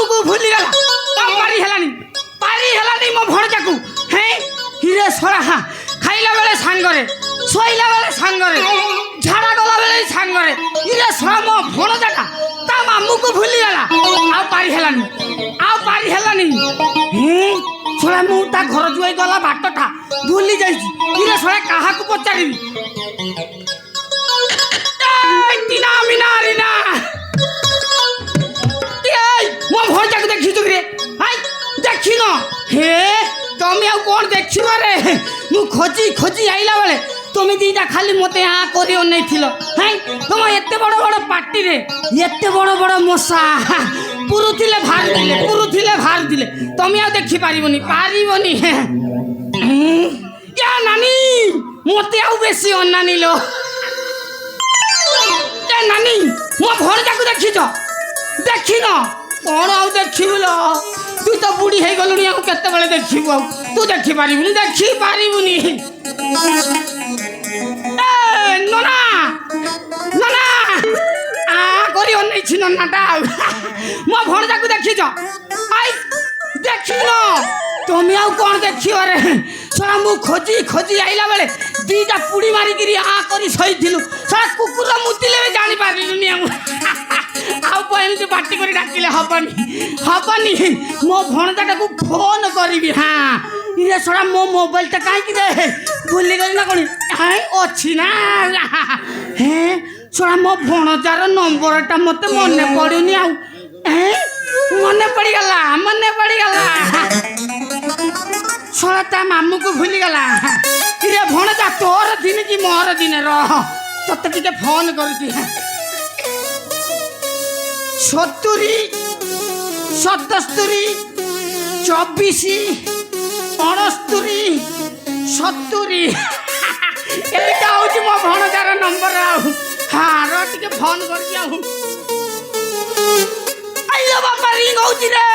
मामू को भूली गला पारी हेलानी मो भणजा को हे हिरे सोरा खाइला बेले सांगरे सोइला बेले सांगरे झाड़ा गला बेले सांगरे हिरे सोरा मो भणजाटा ता मामू को भूली गला आ पारी हेलानी हे सोरा मु ता घर जुई गला बाटटा भूली जाई हिरे सोरा काहा को पचारिबी टीना मिनारी ना मो भणजा को देखि रे हाय देखि न हे তুমি আর কোন দেখছিব রে মু খোঁজি খোঁজি আইলা বেলে তুমি দিটা খালি মতে আ করি অনেইছিল হ্যাঁ তোমার এত বড় বড় পার্টি রে এত বড় বড় মশা পুরুথিলে ভার দিলে তুমি আর দেখি পারিবনি ইয়া নানি মতে আউ বেশি অন্যানিল এ নানি মো ভণজাকু দেখিছ দেখিন কোন আউ দেখিবল তুই তো বুড়ি হয়ে গলুনি আর কেতবেলে দেখিব তু দেখি পারিবুনি ননা ননা আ করি অনেইছি ননাটা মো ভণজাকু দেখিছ আই দেখিন তুমি আউ কোন দেখিব রে সরা মু খোঁজি আইলা বেলে দুইটা পুড়ি মারিকিরি আ করি শইছিলু সরা কুকুর মুতিলে জানি পারিলুনি আউ এমনি পার্টি করে ডাকিলে হবনি মো ভণজাটাকে ফোন করবি হ্যাঁ ইরে সরা মো মোবাইলটা কাইকি রে ভুলি গলি না কোন হ্যাঁ অছি না হ্যাঁ সরা মো ভণজার নম্বরটা মতে মনে পড়ুনি আউ হ্যাঁ মনে পড়িগলা সরা তা মামুকে ভুলি গলা ইরে ভণজা তোর দিন কি মোর দিনে রহ তোতে টিকে ফোন করছি 70 77 24 69 70 এইটা হচ্ছে মো ভণজার নম্বর আউ হ্যাঁ র টিকে ফোন করছি আউ আইলো বাবা রিং হচ্ছে রে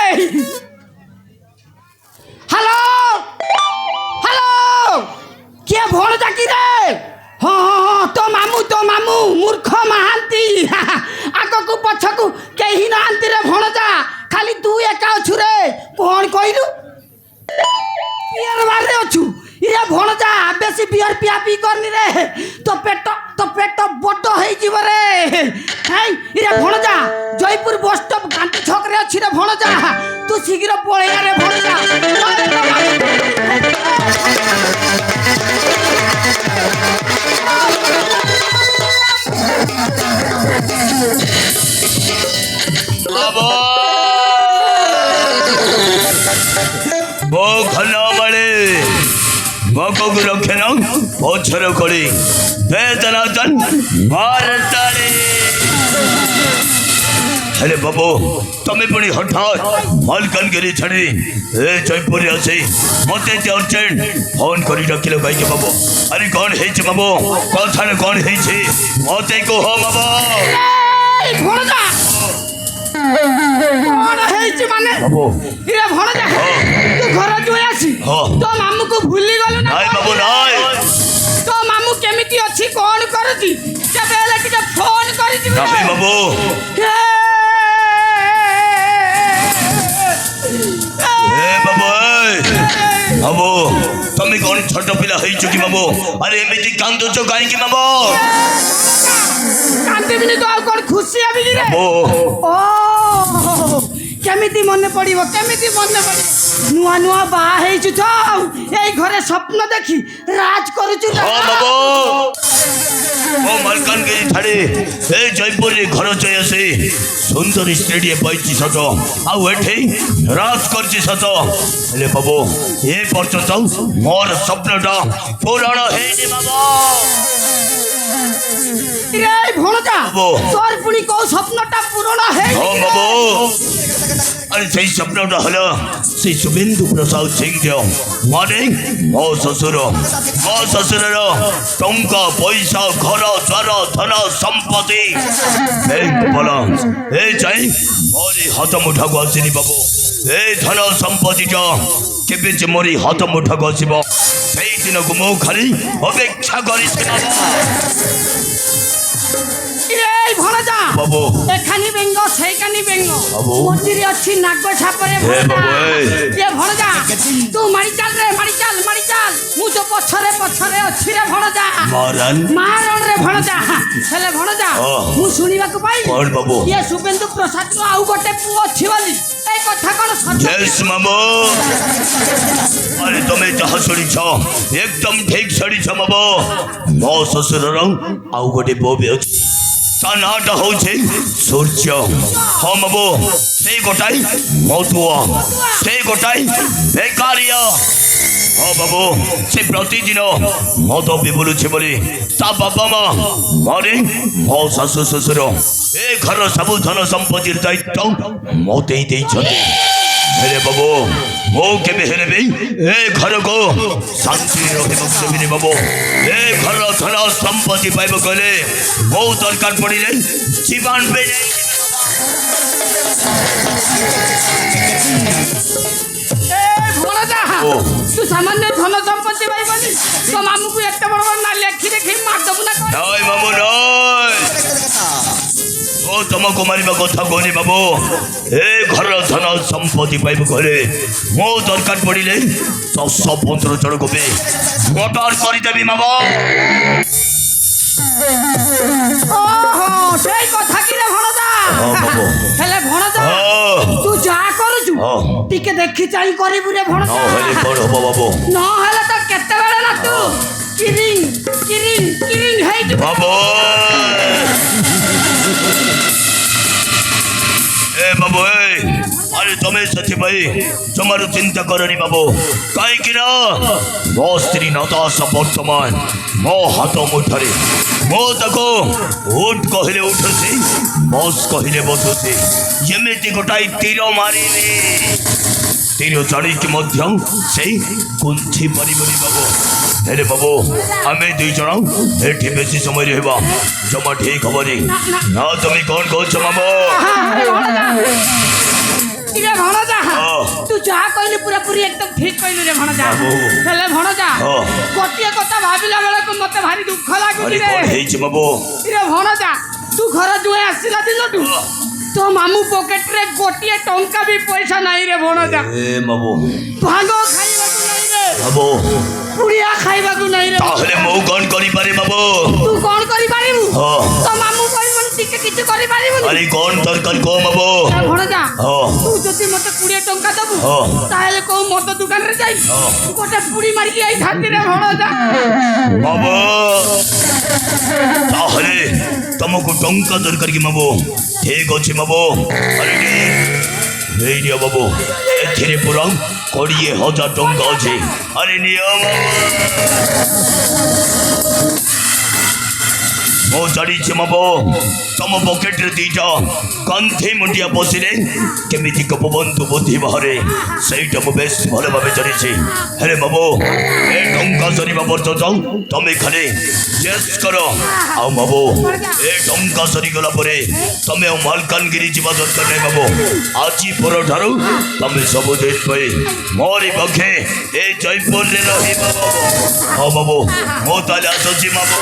হ্যালো কে ভণজা কি রে হ্যাঁ তো মামু মূর্খ মাহান্তি আগকু পছকু কেহি নাহান্তি রে ভণজা খালি তু একা অছু রে কোন কইলু পিয়ার বারে অছু ইরে ভণজা বেশি বিয়ার পিয়াপি করনি রে তো পেট বড় হই যিব রে হাই ইরে ভণজা জয়পুর বস স্টপ গান্ধী ছক রে অছি রে ভণজা তু শীঘ্র পড়ে রে ভণজা वो खना बड़े मको को रखे ना पछर करी वेदना तन मारतारे अरे बाबू तमे पुणी हठात मालकानगिरी छाड़ी ए जयपुर आसी मते अर्जेंट फोन करी रखिले भाई के बाबू अरे कौन है बाबू कथा कौन है मते को हो बाबू মানে ইরে ভণজা তু ঘর জুই আসি তো মামু কো ভুলি গলু না নাই বাবু নাই তো মামু কেমিতি আছে কোন করছি কেবেলে টিকে ফোন করি দিবি নাই বাবু এ বাবু বাবু তুমি কোন ছোট পিলা হইছো কি বাবু আরে এমিতি কান্দুছো কাই কি বাবু কান্দিবিনি তো আর কোন খুশি আবি রে ও কেমিতি মনে পড়িব নুয়া নুয়া বাহা হইছু তো এই ঘরে স্বপ্ন দেখি রাজ করুছু ও বাবু ও মালকানগিরি ছাড়ি এই জয়পুরে ঘর চই আসি সুন্দর স্টেডিয়ে বইছি সত আউ এঠেই রাজ করছি সত হেলে বাবু এ পর্যন্ত মোর স্বপ্নটা পূরণ হয়নি বাবু রে ভণজা তোর পুনি কো স্বপ্নটা পূরণ হয়নি ও বাবু আরে সেই স্বপ্নটা হলো সেই শুভেন্দু প্রসাদ সিং দেও মানে মো শ্বশুরের টঙ্কা পয়সা ঘর চর ধন সম্পত্তি এই বলাংস এই চাই মোরি হাত মুঠাକୁ আসিনি বাবু এই ধন সম্পত্তিটা কেবে যে মোরি হাত মুঠাକୁ আসিব সেই দিনକୁ ମୁଁ ଖାଲି ଅପେକ୍ଷା କରିଛି রে এই ভণজা বাবু এখানি বেঙ্গ সেইখানি বেঙ্গ বাবু। মন্দিরে ଅଛି নাগ সাপরে ভণজা বাবু, এই। এ ভণজা তু মারি চাল রে মারি চাল ମୁଁ তো ପଛରେ ଅଛି রে ভণজা মারান ମାରଣ ରେ ଭଣଜା ହେଲେ ଭଣଜା ହଁ। ମୁଁ ଶୁଣିବାକୁ ପାଇଲି କଣ ବାବୁ? ଇଏ ଶୁଭେନ୍ଦୁ ପ୍ରସାଦର ଆଉ ଗୋଟେ ପୁଅ ଅଛି ବୋଲି এই କଥା କଣ ସତ यस मामो अरे तुम्हें जहाँ शुणी छ एकदम ठीक शुणी छ मामो मो ससुरर आउ गोटे बो भी अछि ता नाटा होछे सूर्य हाँ मामो से गोटाई मधुआ से गोटाई बेकारिया हाँ बाबू से प्रतिदिन मद पिबुलुछे बोली ता बाबा माँ मरे मो शाशु शशुर ए घर सबु धन संपत्ति दायित्व मते हेरे बाबू मो केबे हेरे भी ए घर को शांति रही बाबू ए घर धन संपत्ति पाइब गले मो दरकार पड़े जीवन बे এই ভণজা ও। তু সামান্য ধন সম্পত্তি পাইবনি তো মামুকু এত বড় বড় না লেখি দেখি মার দেবু না কই? नय बाबू नय ओ तुमको मारिबा कथा कहनी बाबू ए घर धन संपत्ति पाइब गले मो दरकार पड़े 10-15 जन को भी मर्डर करदेवी बाबू ওহো সেই কথা কি রে ভণজা हाँ बाबू হেলে ভণজা हाँ তু যা করুছু हाँ টিকে দেখি চাই করিবু রে न ভণজা हेले कौन हम बाबू ন হেলে তো কেতেবেলে না তু কিরিং কিরিং কিরিং হেই যু बाबू ए बाबू ए अरे तुम्हें सथि भाई तुम्हारी चिंता करनी बाबू कहीं कि ना मो स्त्री नताश वर्तमान मो हाथ मुठरे मो तको उठ कहले उठुसी बस कहले बसुसी जेमिति गोटाई तीर मारिनी तीर चढ़ी मध्य से कुंठी परिबनी बाबू हेरे बाबू आम दुई जन एठी बेसी समय रहबा जमा ठीक हबनी ना तुम कौन कौच मामो রে ভণজা हाँ। তু যা কইলি পুরা পুরি একদম ঠিক কইলি রে ভণজা বাবু। হেলে ভণজা हाँ। গোটিয়ে কথা ভাবিলা বেলকু মতে ভারি দুঃখ अरे লাগুছি कौन রে है बाबू রে ভণজা তু ঘর জুয়ে আসিলা দিনটু তো মামু পকেটরে গোটিয়ে টঙ্কা বি পয়সা নাই রে ভণজা ए बाबू ভাঙ্গ খাইবাকু নাই রে बाबू পুড়িয়া খাইবাকু নাই রে তাহলে মো কौन করি পারে বাবু তু কোন করি পারিবু हाँ তো মামু কইবনি টিকে কিছু করি পারিবু अरे कौन तरकारी को बाबू ভণজা हाँ তু যদি মতে 20 টঙ্কা দেবু हाँ তাহলে কোন মদ দোকানে যাই हाँ গোটে পুড়ি মারিকি আই থাকি রে ভণজা बाबू তাহলে तुमको टंका दरकार की बाबू ठीक अच्छे बाबू अरे नहीं नियो बाबू एथिरे पूरा 20,000 टंका अच्छे अरे नियम मो चढ़ी बाबू तुम पकेट रे दीटा कंथी मुंडिया पशिले केमिति गोपबंधु बुद्धि बाहरे सहीटा मु बेस भल भाव चढ़ी हेरे बाबू ए टंका सरीबा पर्यंत तुम खाली यस करो आ बाबू ए टंका सरी गला परे तुम मालकानगिरी जीवा दरकार नहीं बाबू आज परठारू तुम सब दिन पाई मोरी पक्षे ए जयपुर रे रही बाबू हाँ बाबू मो ताले आसुची बाबू